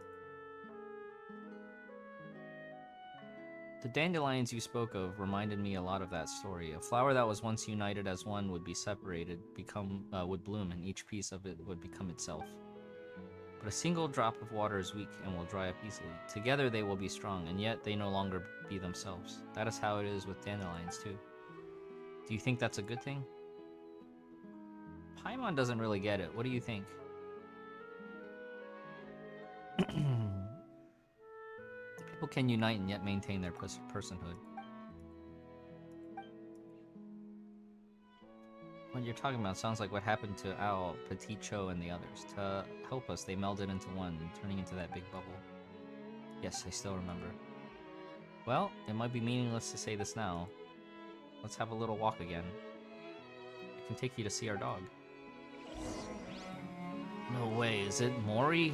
The dandelions you spoke of reminded me a lot of that story. A flower that was once united as one would be separated, would bloom, and each piece of it would become itself. But a single drop of water is weak and will dry up easily. Together they will be strong, and yet they no longer be themselves. That is how it is with dandelions too. Do you think that's a good thing? Paimon doesn't really get it. What do you think? People can unite and yet maintain their personhood. What you're talking about sounds like what happened to Al, Peticho, and the others. To help us, they melded into one, turning into that big bubble. Yes, I still remember. Well, it might be meaningless to say this now. Let's have a little walk again. I can take you to see our dog. No way, is it Mori?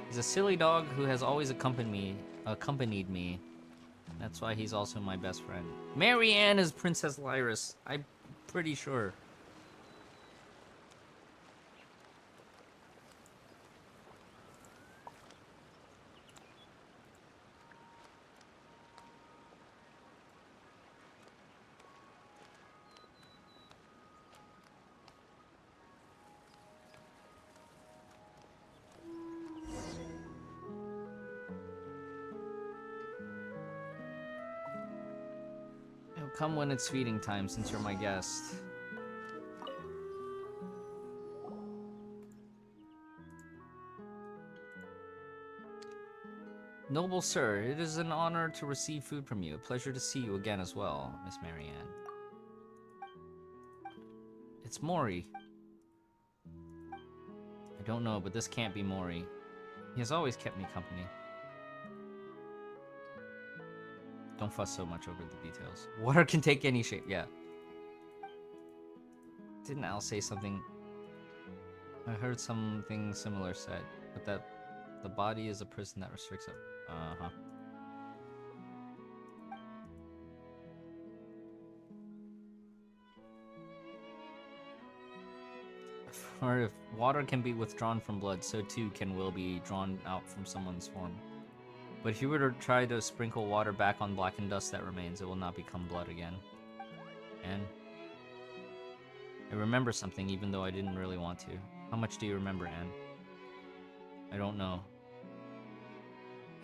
He's a silly dog who has always accompanied me. That's why he's also my best friend. Mary Ann is Princess Lyris. I'm pretty sure. Come when it's feeding time, since you're my guest. Noble sir, it is an honor to receive food from you. A pleasure to see you again as well, Miss Marianne. It's Mori. I don't know, but this can't be Mori. He has always kept me company. Don't fuss so much over the details. Water can take any shape, yeah. Didn't Al say something? I heard something similar said, but that the body is a prison that restricts it. Uh-huh. Or if water can be withdrawn from blood, so too can will be drawn out from someone's form. But if you were to try to sprinkle water back on blackened dust that remains, it will not become blood again. And I remember something even though I didn't really want to. How much do you remember, Anne? I don't know.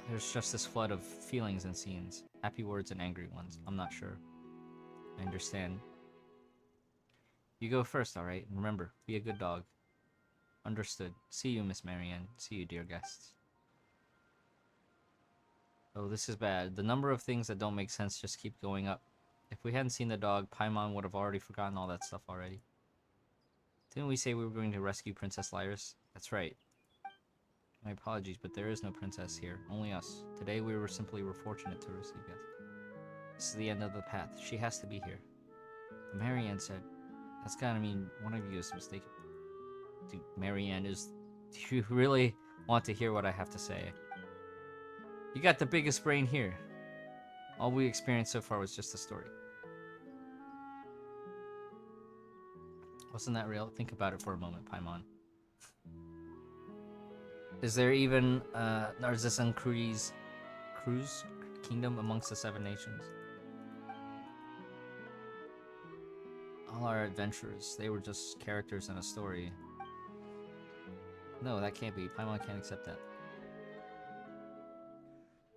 There's just this flood of feelings and scenes. Happy words and angry ones. I'm not sure. I understand. You go first, alright? Remember, be a good dog. Understood. See you, Miss Marianne. See you, dear guests. Oh, this is bad. The number of things that don't make sense just keep going up. If we hadn't seen the dog, Paimon would have already forgotten all that stuff already. Didn't we say we were going to rescue Princess Lyris? That's right. My apologies, but there is no princess here. Only us. Today we were fortunate to receive it. This is the end of the path. She has to be here. Marianne said, that's gotta mean one of you is mistaken. Dude, Marianne is... Do you really want to hear what I have to say? You got the biggest brain here. All we experienced so far was just a story. Wasn't that real? Think about it for a moment, Paimon. Is there even Narcissan Cruz kingdom amongst the 7 nations? All our adventurers, they were just characters in a story. No, that can't be. Paimon can't accept that.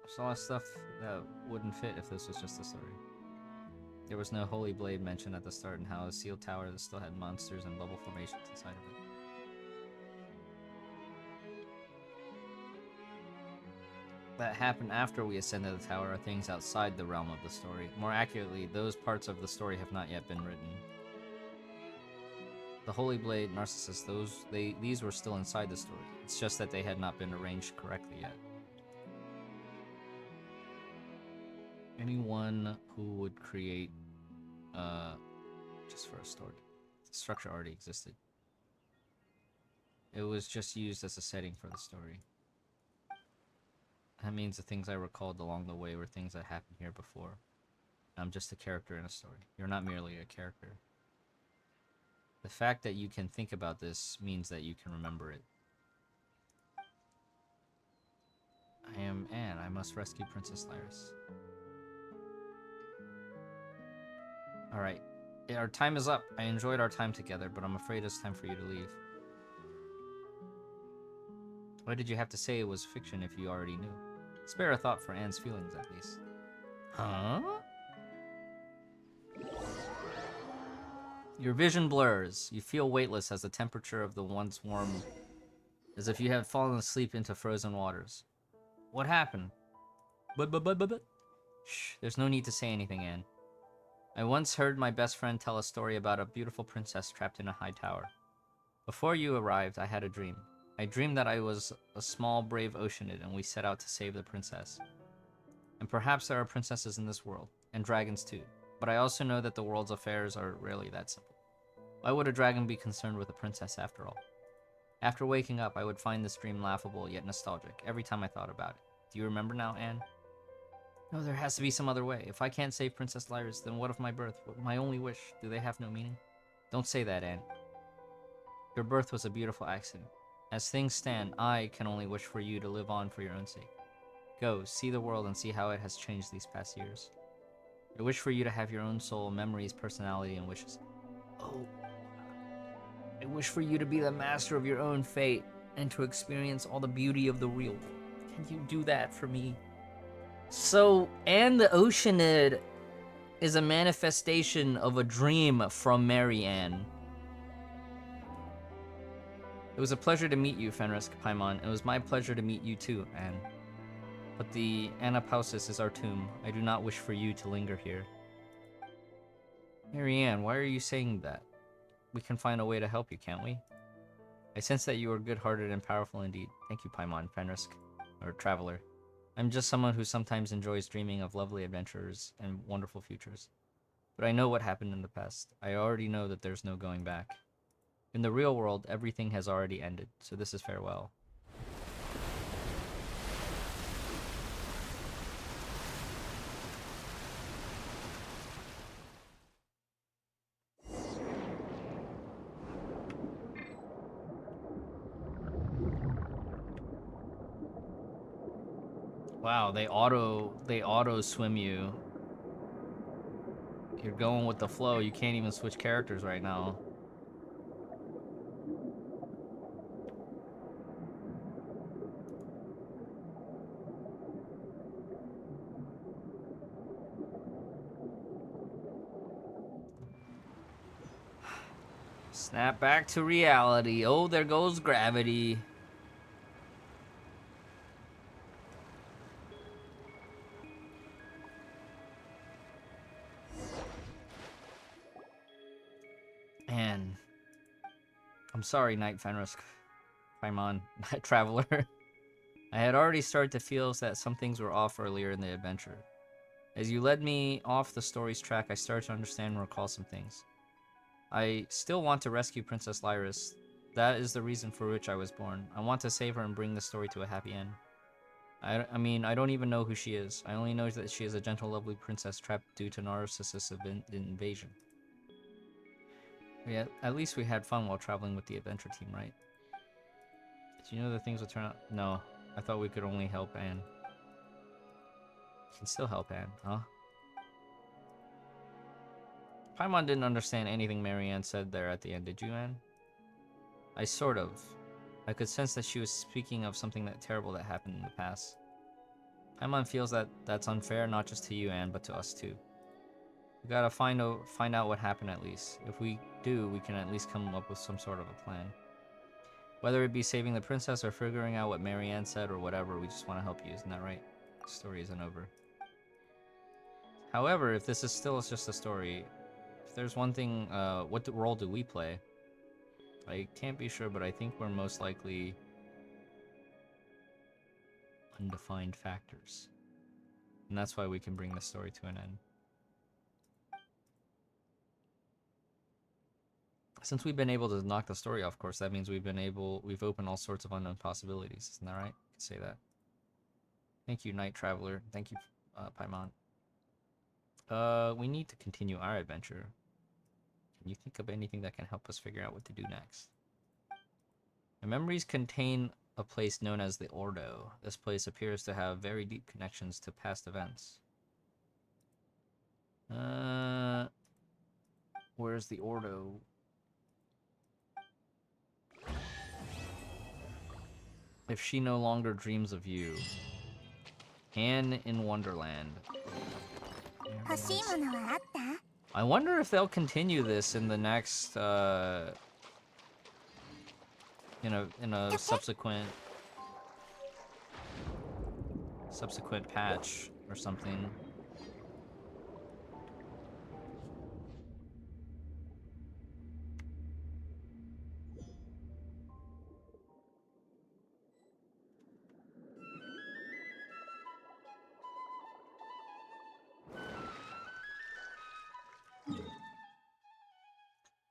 There's a lot of stuff that wouldn't fit if this was just a story. There was no Holy Blade mentioned at the start, and how a sealed tower that still had monsters and bubble formations inside of it. That happened after we ascended the tower are things outside the realm of the story. More accurately, those parts of the story have not yet been written. The Holy Blade, Narcissus, these were still inside the story. It's just that they had not been arranged correctly yet. Anyone who would create just for a story. The structure already existed. It was just used as a setting for the story. That means the things I recalled along the way were things that happened here before. I'm just a character in a story. You're not merely a character. The fact that you can think about this means that you can remember it. I am Anne. I must rescue Princess Lyris. Alright. Our time is up. I enjoyed our time together, but I'm afraid it's time for you to leave. Why did you have to say it was fiction if you already knew? Spare a thought for Anne's feelings, at least. Huh? Your vision blurs. You feel weightless as the temperature of the once warm, as if you had fallen asleep into frozen waters. What happened? Shh, there's no need to say anything, Anne. I once heard my best friend tell a story about a beautiful princess trapped in a high tower. Before you arrived, I had a dream. I dreamed that I was a small, brave Oceanid, and we set out to save the princess. And perhaps there are princesses in this world, and dragons too. But I also know that the world's affairs are rarely that simple. Why would a dragon be concerned with a princess after all? After waking up, I would find this dream laughable yet nostalgic every time I thought about it. Do you remember now, Anne? No, there has to be some other way. If I can't save Princess Lyris, then what of my birth? My only wish? Do they have no meaning? Don't say that, Anne. Your birth was a beautiful accident. As things stand, I can only wish for you to live on for your own sake. Go, see the world and see how it has changed these past years. I wish for you to have your own soul, memories, personality, and wishes. Oh. I wish for you to be the master of your own fate and to experience all the beauty of the real world. Can you do that for me? So, Anne the Oceanid is a manifestation of a dream from Mary Ann. It was a pleasure to meet you, Fenris Paimon. It was my pleasure to meet you too, Anne. But the Anapausis is our tomb. I do not wish for you to linger here. Mary Ann, why are you saying that? We can find a way to help you, can't we? I sense that you are good-hearted and powerful indeed. Thank you, Paimon, Fenrisk, or Traveler. I'm just someone who sometimes enjoys dreaming of lovely adventures and wonderful futures. But I know what happened in the past. I already know that there's no going back. In the real world, everything has already ended, so this is farewell. Wow, they auto swim you. You're going with the flow. You can't even switch characters right now. Snap back to reality. Oh, there goes gravity. Man. I'm sorry, Knight Fenrisk. Paimon, Traveler. I had already started to feel that some things were off earlier in the adventure. As you led me off the story's track, I started to understand and recall some things. I still want to rescue Princess Lyris. That is the reason for which I was born. I want to save her and bring the story to a happy end. I mean, I don't even know who she is. I only know that she is a gentle, lovely princess trapped due to Narcissus' invasion. Yeah, at least we had fun while traveling with the adventure team, right? Did you know that things would turn out? No, I thought we could only help Anne. Can still help Anne, huh? Paimon didn't understand anything Marianne said there at the end, did you, Anne? I sort of. I could sense that she was speaking of something terrible that happened in the past. Paimon feels that that's unfair, not just to you, Anne, but to us too. We gotta find out what happened at least. If we do, we can at least come up with some sort of a plan. Whether it be saving the princess or figuring out what Marianne said or whatever, we just want to help you, isn't that right? The story isn't over. However, if this is still just a story, if there's one thing, what role do we play? I can't be sure, but I think we're most likely undefined factors. And that's why we can bring the story to an end. Since we've been able to knock the story off course, that means we've opened all sorts of unknown possibilities. Isn't that right? I can say that. Thank you, Night Traveler. Thank you, Paimon. We need to continue our adventure. Can you think of anything that can help us figure out what to do next? My memories contain a place known as the Ordo. This place appears to have very deep connections to past events. Where's the Ordo? If she no longer dreams of you. Anne in Wonderland. I wonder if they'll continue this in the next, in a subsequent patch or something.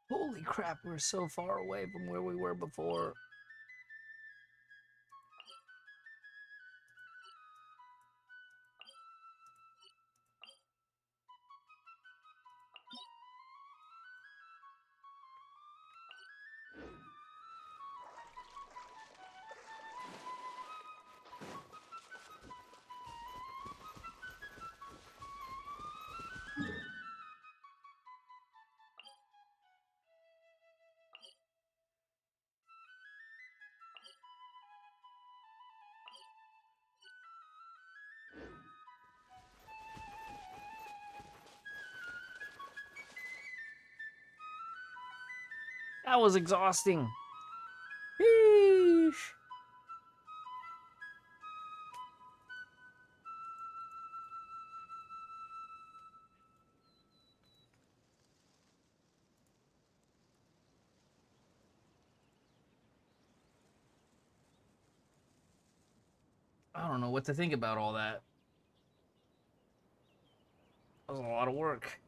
Holy crap, we're so far away from where we were before. That was exhausting. Eesh. I don't know what to think about all that. That was a lot of work.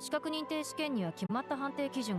資格認定試験には決まった判定基準が